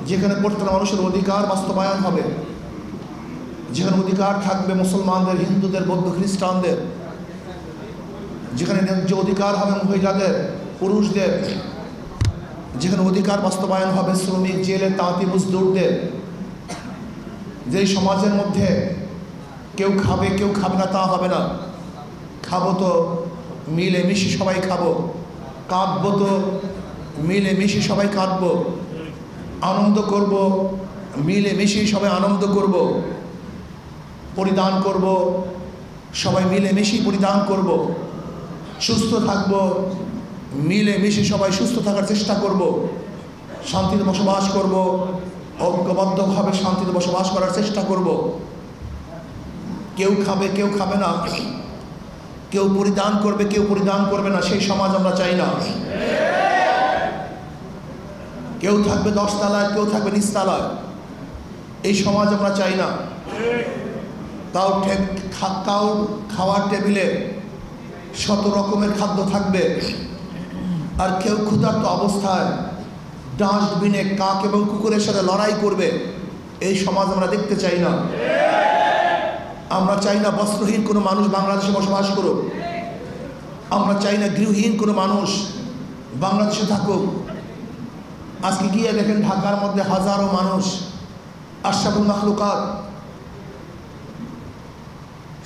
যেখানে প্রত্যেকটা মানুষের অধিকার বাস্তবায়ন হবে, যেখানে অধিকার থাকবে মুসলমানদের, হিন্দুদের, বৌদ্ধ, খ্রিস্টানদের, যেখানে ন্যায্য অধিকার হবে মহিলাদের, পুরুষদের, যেখানে অধিকার বাস্তবায়ন হবে শ্রমিক, জেলে, তাঁতি, মজদুরদের। যেই সমাজের মধ্যে কেউ খাবে কেউ খাবে না তা হবে না, খাবো তো মিলেমিশে সবাই খাবো, কাঁদবো তো মিলেমিশে সবাই কাঁদবো, আনন্দ করব মিলেমিশে সবাই আনন্দ করব, পরিধান করব সবাই মিলেমিশে পরিধান করব, সুস্থ থাকবো মিলেমিশে সবাই সুস্থ থাকার চেষ্টা করব, শান্তিতে বসবাস করব, ঐক্যবদ্ধভাবে শান্তিতে বসবাস করার চেষ্টা করব। কেউ খাবে কেউ খাবে না, কেউ পরিধান করবে কেউ পরিধান করবে না, সেই সমাজ আমরা চাই না। কেউ থাকবে 10 তলায় কেউ থাকবে নিচতলায়, এই সমাজ আমরা চাই না। তাও খাওয়ার টেবিলে 100 রকমের খাদ্য থাকবে, আর কেউ ক্ষুধার্ত অবস্থায় ডাস্টবিনে কাক এবং কুকুরের সাথে লড়াই করবে, এই সমাজ আমরা দেখতে চাই না। আমরা চাই না বস্ত্রহীন কোনো মানুষ বাংলাদেশে বসবাস করুক, আমরা চাই না গৃহহীন কোনো মানুষ বাংলাদেশে থাকুক। আজকে গিয়ে দেখেন ঢাকার মধ্যে হাজারো মানুষ, আশরাফুল মাখলুকাত,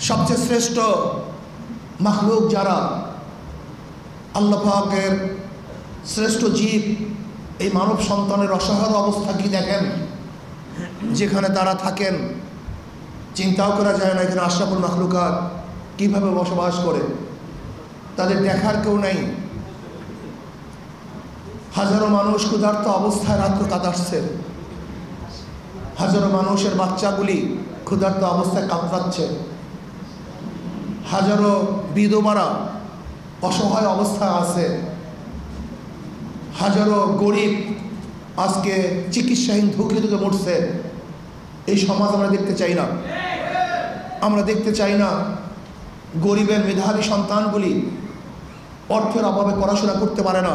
সবচেয়ে শ্রেষ্ঠ মাখলুক যারা, আল্লাহ পাকের শ্রেষ্ঠ জীব, এই মানব সন্তানের অসহায় অবস্থা কি দেখেন, যেখানে তারা থাকেন চিন্তাও করা যায় না এখানে আশরাফুল মাখলুকাত কীভাবে বসবাস করে, তাদের দেখার কেউ নেই। হাজারো মানুষ ক্ষুধার্ত অবস্থায় রাত্র কাটাচ্ছে, হাজারো মানুষের বাচ্চাগুলি ক্ষুধার্ত অবস্থায় কাতরাচ্ছে, হাজারো বিধবারা অসহায় অবস্থায় আছে, হাজারো গরিব আজকে চিকিৎসাহীন ধুকে ধুকে মরছে। এই সমাজ আমরা দেখতে চাই না। আমরা দেখতে চাই না গরিবের মেধাবী সন্তানগুলি অর্থের অভাবে পড়াশোনা করতে পারে না,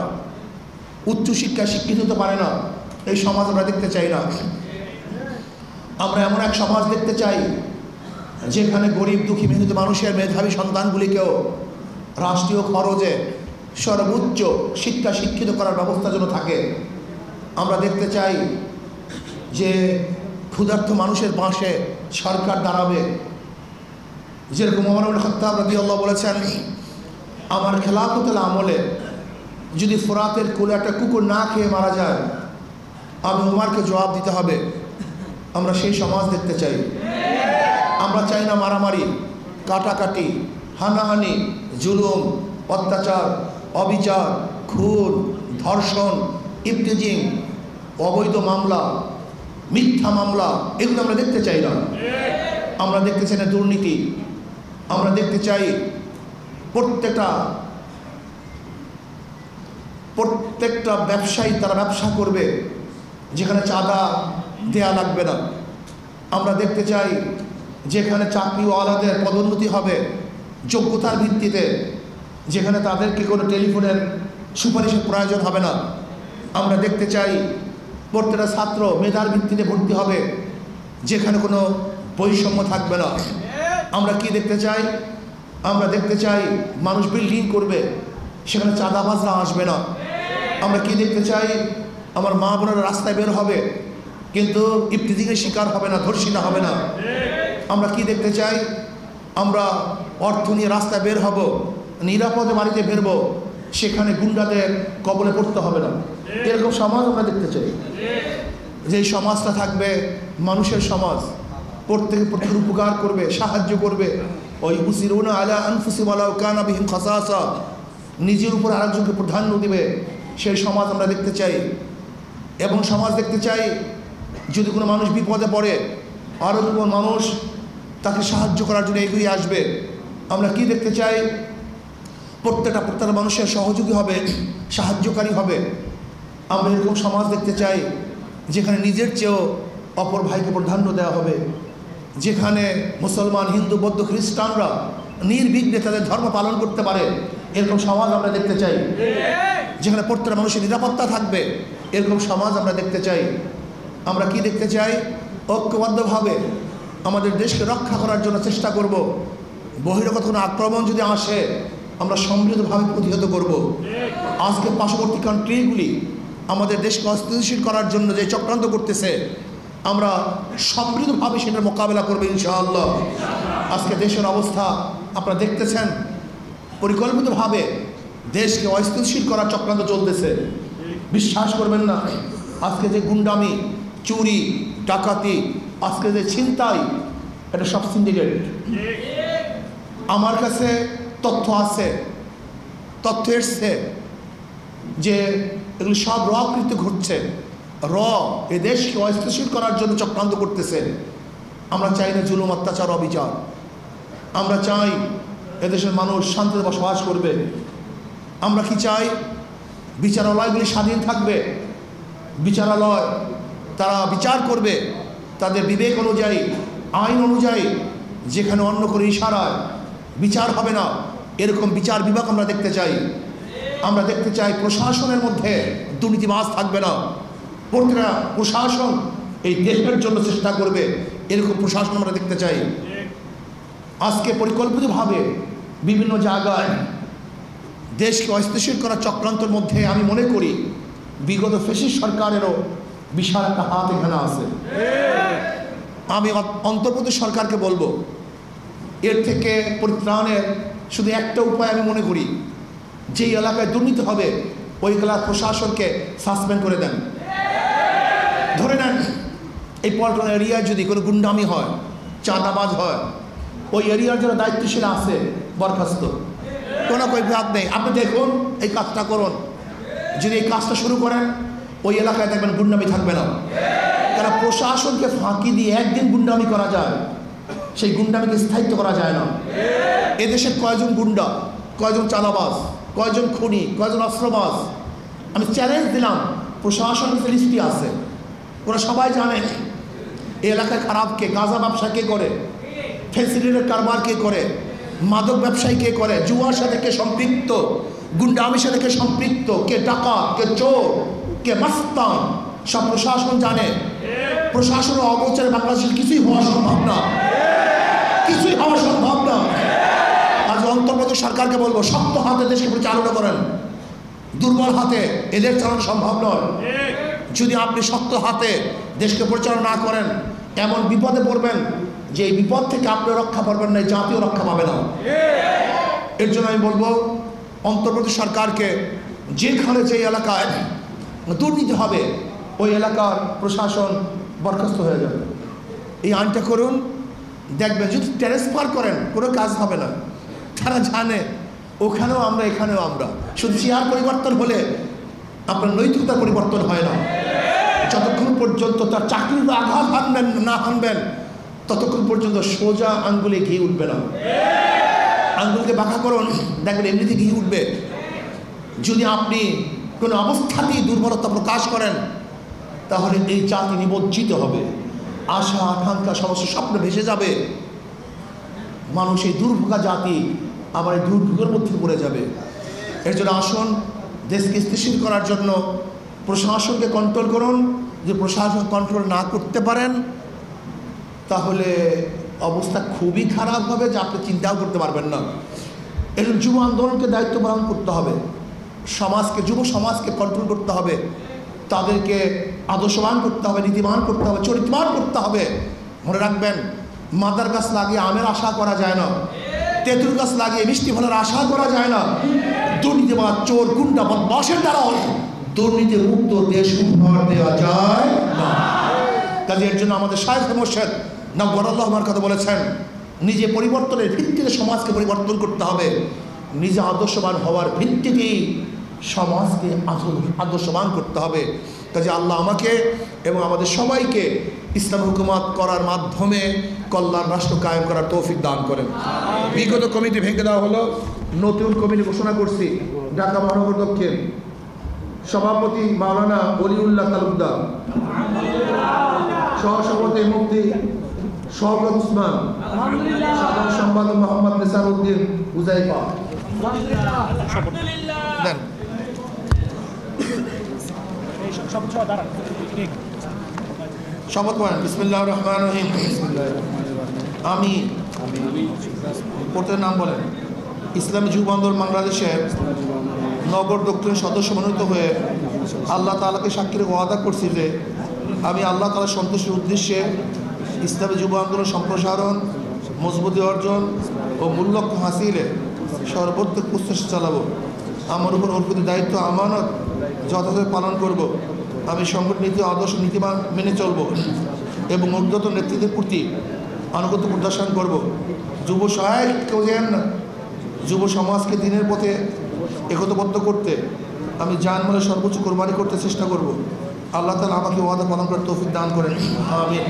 উচ্চশিক্ষায় শিক্ষিত হতে পারে না, এই সমাজ আমরা দেখতে চাই না। আমরা এমন এক সমাজ দেখতে চাই যেখানে গরিব দুঃখী মেহনত মানুষের মেধাবী সন্তানগুলিকেও রাষ্ট্রীয় খরচে সর্বোচ্চ শিক্ষিত করার ব্যবস্থা যেন থাকে। আমরা দেখতে চাই যে ক্ষুধার্ত মানুষের পাশে সরকার দাঁড়াবে। যেরকম ওমর ইবনে খাত্তাব রাদিয়াল্লাহু বলেছেন, আমার খেলাফতের আমলে যদি ফোরাতের কোলে একটা কুকুর না খেয়ে মারা যায়, আমি ওমরকে জবাব দিতে হবে। আমরা সেই সমাজ দেখতে চাই। আমরা চাই না মারামারি, কাটাকাটি, হানাহানি, জুলুম, অত্যাচার, অবিচার, খুন, ধর্ষণ, ইফতিজিং, অবৈধ মামলা, মিথ্যা মামলা, এগুলো আমরা দেখতে চাই না। আমরা দেখতে চাই না দুর্নীতি। আমরা দেখতে চাই প্রত্যেকটা ব্যবসায়ী তারা ব্যবসা করবে যেখানে চাঁদা দেয়া লাগবে না। আমরা দেখতে চাই যেখানে চাকরিওয়ালাদের পদোন্নতি হবে যোগ্যতার ভিত্তিতে, যেখানে তাদেরকে কোনো টেলিফোনের সুপারিশের প্রয়োজন হবে না। আমরা দেখতে চাই প্রত্যেকটা ছাত্র মেধার ভিত্তিতে ভর্তি হবে, যেখানে কোনো বৈষম্য থাকবে না। আমরা কি দেখতে চাই? আমরা দেখতে চাই মানুষ বিল্ডিং করবে, সেখানে চাঁদাবাজরা আসবে না। আমরা কি দেখতে চাই? আমার মা বোনেরা রাস্তায় বের হবে কিন্তু ইফতিজিংয়ের শিকার হবে না, ধর্ষিতা হবে না। আমরা কি দেখতে চাই? আমরা অর্থ নিয়ে রাস্তায় বের হব, নিরাপদে বাড়িতে ফিরব, সেখানে গুন্ডাদের কবলে পড়তে হবে না। এরকম সমাজ আমরা দেখতে চাই, যেই সমাজটা থাকবে মানুষের সমাজ, প্রত্যেকের উপকার করবে, সাহায্য করবে। ওই ইউসিরুনা আলা আনফুসিহিম ওয়ালাউ কানা বিহিম খাসাসা, নিজের উপর আরেকজনকে প্রাধান্য দিবে, সেই সমাজ আমরা দেখতে চাই। এবং সমাজ দেখতে চাই যদি কোনো মানুষ বিপদে পড়ে আরও কোনো মানুষ তাকে সাহায্য করার জন্য এগিয়ে আসবে। আমরা কি দেখতে চাই? প্রত্যেকটা মানুষের সহযোগী হবে, সাহায্যকারী হবে। আমরা এরকম সমাজ দেখতে চাই যেখানে নিজের চেয়েও অপর ভাইকে প্রাধান্য দেওয়া হবে, যেখানে মুসলমান, হিন্দু, বৌদ্ধ, খ্রিস্টানরা নির্বিঘ্নে তাদের ধর্ম পালন করতে পারে, এরকম সমাজ আমরা দেখতে চাই। যেখানে প্রত্যেকটা মানুষের নিরাপত্তা থাকবে, এরকম সমাজ আমরা দেখতে চাই। আমরা কি দেখতে চাই? ঐক্যবদ্ধভাবে আমাদের দেশকে রক্ষা করার জন্য চেষ্টা করব। বহিরাগত কোনো আক্রমণ যদি আসে আমরা সমৃদ্ধভাবে প্রতিহত করব। আজকে পার্শ্ববর্তী কান্ট্রিগুলি আমাদের দেশকে অস্থিতিশীল করার জন্য যে চক্রান্ত করতেছে, আমরা সমৃদ্ধভাবে সেটার মোকাবেলা করবো ইনশাআল্লাহ। আজকে দেশের অবস্থা আপনারা দেখতেছেন, পরিকল্পিতভাবে দেশকে অস্থিতিশীল করার চক্রান্ত চলতেছে। বিশ্বাস করবেন না, আজকে যে গুন্ডামি, চুরি, ডাকাতি, আজকে যে ছিনতাই, এটা সব সিন্ডিকেট। আমার কাছে তথ্য আছে, তথ্য এসছে যে এগুলি সব কৃত্য ঘটছে। এ দেশকে অস্থিতিশীল করার জন্য চক্রান্ত করতেছে। আমরা চাই না জুলুম, অত্যাচার, অবিচার। আমরা চাই এদেশের মানুষ শান্তিতে বসবাস করবে। আমরা কি চাই? বিচারালয়গুলি স্বাধীন থাকবে। বিচারালয় তারা বিচার করবে তাদের বিবেক অনুযায়ী, আইন অনুযায়ী। যেখানে অন্য কোনো ইশারায় বিচার হবে না, এরকম বিচার বিভাগ আমরা দেখতে চাই। আমরা দেখতে চাই প্রশাসনের মধ্যে দুর্নীতিবাজ থাকবে না। প্রত্যেকটা প্রশাসন এই দেশের জন্য চেষ্টা করবে, এরকম প্রশাসন আমরা দেখতে চাই। আজকে পরিকল্পিতভাবে বিভিন্ন জায়গায় দেশকে অস্থিতিশীল করার চক্রান্তের মধ্যে আমি মনে করি বিগত ফ্যাসিস্ট সরকারেরও বিশাল একটা হাত এখানে আছে। আমি অন্তর্বর্তী সরকারকে বলবো, এর থেকে পরিত্রাণের শুধু একটা উপায় আমি মনে করি, যেই এলাকায় দুর্নীতি হবে ওই এলাকার প্রশাসনকে সাসপেন্ড করে দেন। ধরে নেন এই পল্টন এরিয়ায় যদি কোনো গুন্ডামি হয়, চাঁদাবাজ হয়, ওই এরিয়ার যারা দায়িত্বশীল আছে বরখাস্ত, কোনো বিভাগ নেই। আপনি দেখুন, এই কাজটা করুন। যদি এই কাজটা শুরু করেন ওই এলাকায় দেখবেন গুন্ডামি থাকবে না। কারণ প্রশাসনকে ফাঁকি দিয়ে একদিন গুন্ডামি করা যায়, সেই গুন্ডামিকে স্থায়িত্ব করা যায় না। এদেশের কয়জন গুন্ডা, কয়জন চাঁদাবাজ, কয়জন খুনি, কয়জন অস্ত্রবাজ, আমি চ্যালেঞ্জ দিলাম, প্রশাসনের লিস্টটি আছে। ওরা সবাই জানে এই এলাকায় খারাপ কে, গাঁজা ব্যবসা কে করে, ফেসিলিটির কারবার কে করে, মাদক ব্যবসায়ী কে করে, জুয়ার সাথে কে সম্পৃক্ত, গুন্ডামির সাথে কে সম্পৃক্ত, কে ডাকাত, কে চোর, কে মাস্তান, সব প্রশাসন জানে। প্রশাসনের অগোচরে বাংলাদেশের কিছুই হওয়া সম্ভব না, কিছুই হওয়া সম্ভব না। আজ অন্তর্বর্তী সরকারকে বলবো, শক্ত হাতে দেশকে পরিচালনা করেন, দুর্বল হাতে এদের চালানো সম্ভব নয়। যদি আপনি শক্ত হাতে দেশকে পরিচালনা না করেন, এমন বিপদে পড়বেন যে এই বিপদ থেকে আপনি রক্ষা পাবেন না, জাতীয় রক্ষা পাবে না। এর জন্য আমি বলবো অন্তর্বর্তী সরকারকে, যেখানে যে এলাকায় দুর্নীতি হবে ওই এলাকার প্রশাসন বরখাস্ত হয়ে যাবে। এই আইনটা করুন, দেখবেন যদি ট্রান্সফার করেন কোনো কাজ হবে না। তারা জানে ওখানেও আমরা, এখানেও আমরা। শুধু চেয়ার পরিবর্তন হলে আপনার নৈতিকতার পরিবর্তন হয় না। যতক্ষণ পর্যন্ত তার চাকরির আঘাত হানবেন না হানবেন, ততক্ষণ পর্যন্ত সোজা আঙ্গুলে ঘি উঠবে না। আঙ্গুলকে বাঁকা করুন, দেখবেন এমনিতে ঘি উঠবে। যদি আপনি কোনো অবস্থাতেই দুর্বলতা প্রকাশ করেন, তাহলে এই জাতি নিমজ্জিত হবে। আশা, আকাঙ্ক্ষা, সমস্ত স্বপ্ন ভেসে যাবে। মানুষ এই দুর্ভোগা জাতি আবার এই দুর্ভোগের মধ্যে পড়ে যাবে। এর জন্য আসুন, দেশকে স্থিতিশীল করার জন্য প্রশাসনকে কন্ট্রোল করুন। যে প্রশাসন কন্ট্রোল না করতে পারেন, তাহলে অবস্থা খুবই খারাপ হবে, যে আপনি চিন্তাও করতে পারবেন না। এর যুব আন্দোলনকে দায়িত্ব পালন করতে হবে, সমাজকে, যুব সমাজকে কন্ট্রোল করতে হবে, তাদেরকে আদর্শবান করতে হবে, নীতিবান করতে হবে, চরিত্রবান করতে হবে। মনে রাখবেন, মাদার গাছ লাগিয়ে আমের আশা করা যায় না, তেঁতুল গাছ লাগিয়ে মিষ্টি ফলের আশা করা যায় না। দুর্নীতিবাদ, চোর, গুন্ডা, বদমাশের দ্বারা দুর্নীতি মুক্ত দেশ উপহার দেওয়া যায় না। কাজে এর জন্য আমাদের শায়খ মুর্শিদ নওয়ারুল্লাহ আমার কথা বলেছেন, নিজে পরিবর্তনের ভিত্তিতে সমাজকে পরিবর্তন করতে হবে। নিজে আদর্শবান হওয়ার ভিত্তিতেই সমাজকে আদর্শবান করতে হবে। কাজে আল্লাহ আমাকে এবং আমাদের সবাইকে ইসলাম হুকুমত করার মাধ্যমে কল্যাণ রাষ্ট্র কায়েম করার তৌফিক দান করেন। বিগত কমিটি ভেঙে দেওয়া হলো, নতুন কমিটি ঘোষণা করছি। ঢাকা মহানগর দক্ষিণ সভাপতি মাওলানা ওলিউল্লাহ তালুকদার, সহসভাপতি মুফতি শওকত উসমান, সাধারণ সম্পাদক মোহাম্মদ নিসার উদ্দিন হুজাইফা। দেন সব দাঁড়ান। শপথ করেন। বিসমিল্লাহির রহমানির রহিম। আমি প্রত্যেকের নাম বলেন। ইসলামী যুব আন্দোলন বাংলাদেশের নগর দক্ষিণ সদস্য মনোনীত হয়ে আল্লাহ তাআলাকে সাক্ষী রেখে ওয়াদা করছি যে আমি আল্লাহ তাআলার সন্তুষ্টির উদ্দেশ্যে ইসলামী যুব আন্দোলন সম্প্রসারণ, মজবুতি অর্জন ও মূল লক্ষ্য হাসিলে সর্বোত্তম প্রচেষ্টা চালাবো। আমার উপর অর্পিত দায়িত্ব আমানত যথাযথ পালন করব। আমি সংগঠন নীতি আদর্শ নীতিমালা মেনে চলব এবং ঊর্ধ্বতন নেতৃত্বের প্রতি আনুগত্য প্রদর্শন করব। যুব সহায়ক কেউ যেন না, যুব সমাজকে দিনের পথে একতাবদ্ধ করতে আমি জানমালের সর্বোচ্চ কোরবানি করতে চেষ্টা করব। আল্লাহ তাআলা আমাকে ওয়াদা পালন করার তৌফিক দান করেন। আমিন।